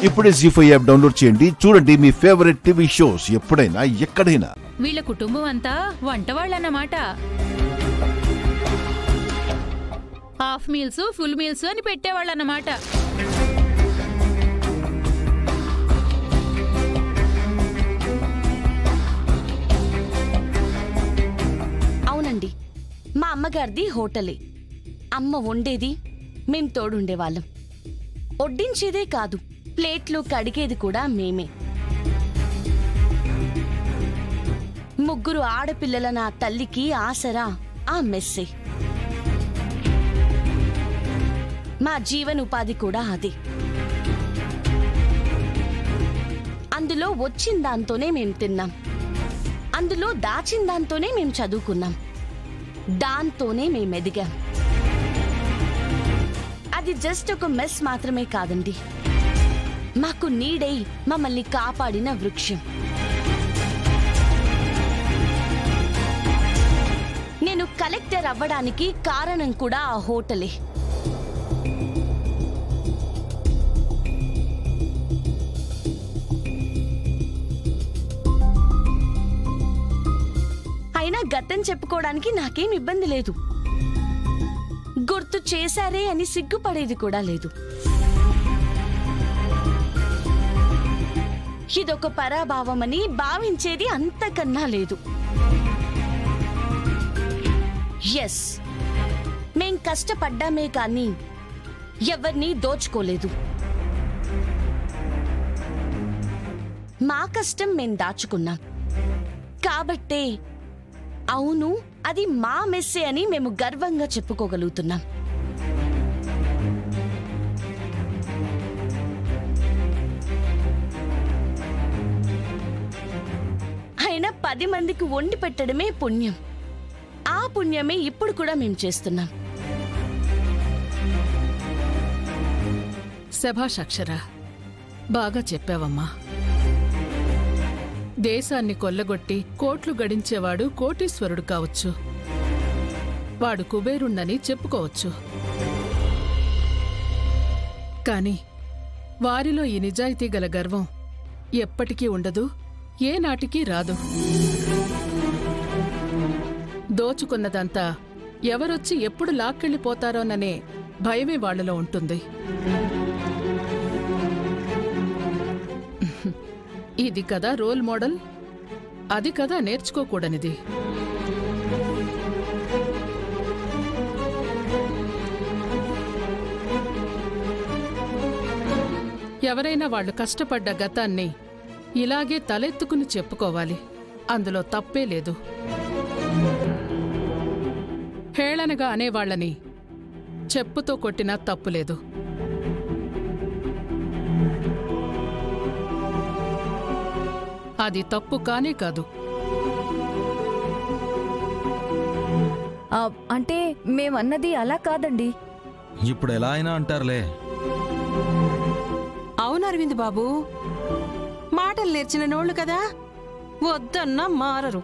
ఇప్పుడే జీ5 app download చేయండి. చూడండి మీ ఫేవరెట్ టీవీ షోస్ ఎప్పుడైనా ఎక్కడైనా. వీళ్ళ కుటుంబం అంతా వంటవాళ్ళన్నమాట. హాఫ్ మీల్స్, ఫుల్ మీల్స్ అని పెట్టేవాళ్ళన్నమాట. అవునండి, మా అమ్మగారిది హోటలే. అమ్మ వండేది, మేం తోడుండేవాళ్ళం. వడ్డించేదే కాదు, ప్లేట్లు కడిగేది కూడా మేమే. ముగ్గురు ఆడపిల్లల నా తల్లికి ఆసరా ఆ మెస్సే. మా జీవనోపాధి కూడా అదే. అందులో వచ్చిన దాంతోనే మేం తిన్నాం, అందులో దాచిన దాంతోనే మేం చదువుకున్నాం, దాంతోనే మేం ఎదిగాం. అది జస్ట్ ఒక మెస్ మాత్రమే కాదండి, మాకు నీడై మమ్మల్ని కాపాడిన వృక్షం. నేను కలెక్టర్ అవ్వడానికి కారణం కూడా ఆ హోటలే. అయినా గతం చెప్పుకోవడానికి నాకేం ఇబ్బంది లేదు. గుర్తు చేశారే అని సిగ్గుపడేది కూడా లేదు. ఇదొక పరాభావమని భావించేది అంతకన్నా లేదు. ఎస్, మేం కష్టపడ్డామే కానీ ఎవరిని దోచుకోలేదు. మా కష్టం మేం దాచుకున్నాం కాబట్టే అవును, అది మా మెస్సే అని మేము గర్వంగా చెప్పుకోగలుగుతున్నాం. అయినా 10 మందికి వండి పెట్టడమే పుణ్యం. ఆ పుణ్యమే ఇప్పుడు కూడా మేము చేస్తున్నాం. శభాష్ అక్షర, బాగా చెప్పావమ్మా. దేశాన్ని కొల్లగొట్టి కోట్లు గడించేవాడు కోటీశ్వరుడు కావచ్చు, వాడు కుబేరుణ్ణని చెప్పుకోవచ్చు. కాని వారిలో ఈ నిజాయితీ గల గర్వం ఎప్పటికీ ఉండదు, ఏనాటికి రాదు. దోచుకున్నదంతా ఎవరొచ్చి ఎప్పుడు లాక్కెళ్ళిపోతారోననే భయమే వాళ్లలో ఉంటుంది. ఇది కదా రోల్ మోడల్, అది కదా నేర్చుకోకూడనిది. ఎవరైనా వాళ్ళు కష్టపడ్డ గతాన్ని ఇలాగే తలెత్తుకుని చెప్పుకోవాలి, అందులో తప్పే లేదు. హేళనగా అనేవాళ్లని చెప్పుతో కొట్టినా తప్పులేదు. అది తప్పు కానే కాదు. అంటే మేమన్నది అలా కాదండి. ఇప్పుడు ఎలా అయినా అంటారులే. అవును అరవింద్ బాబు, మాటలు నేర్చిన నోళ్ళు కదా, వద్దన్నా మారరు.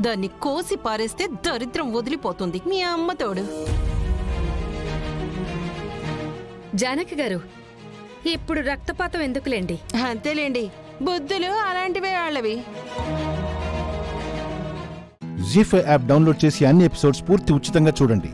దాన్ని కోసి పారేస్తే దరిద్రం వదిలిపోతుంది. మీ అమ్మ తోడు. జానకి గారు, ఇప్పుడు రక్తపాతం ఎందుకులేండి. అంతేలేండి, బుద్ధులు అలాంటివే వాళ్ళవి. జీ5 యాప్ డౌన్లోడ్ చేసి అన్ని ఎపిసోడ్స్ పూర్తి ఉచితంగా చూడండి.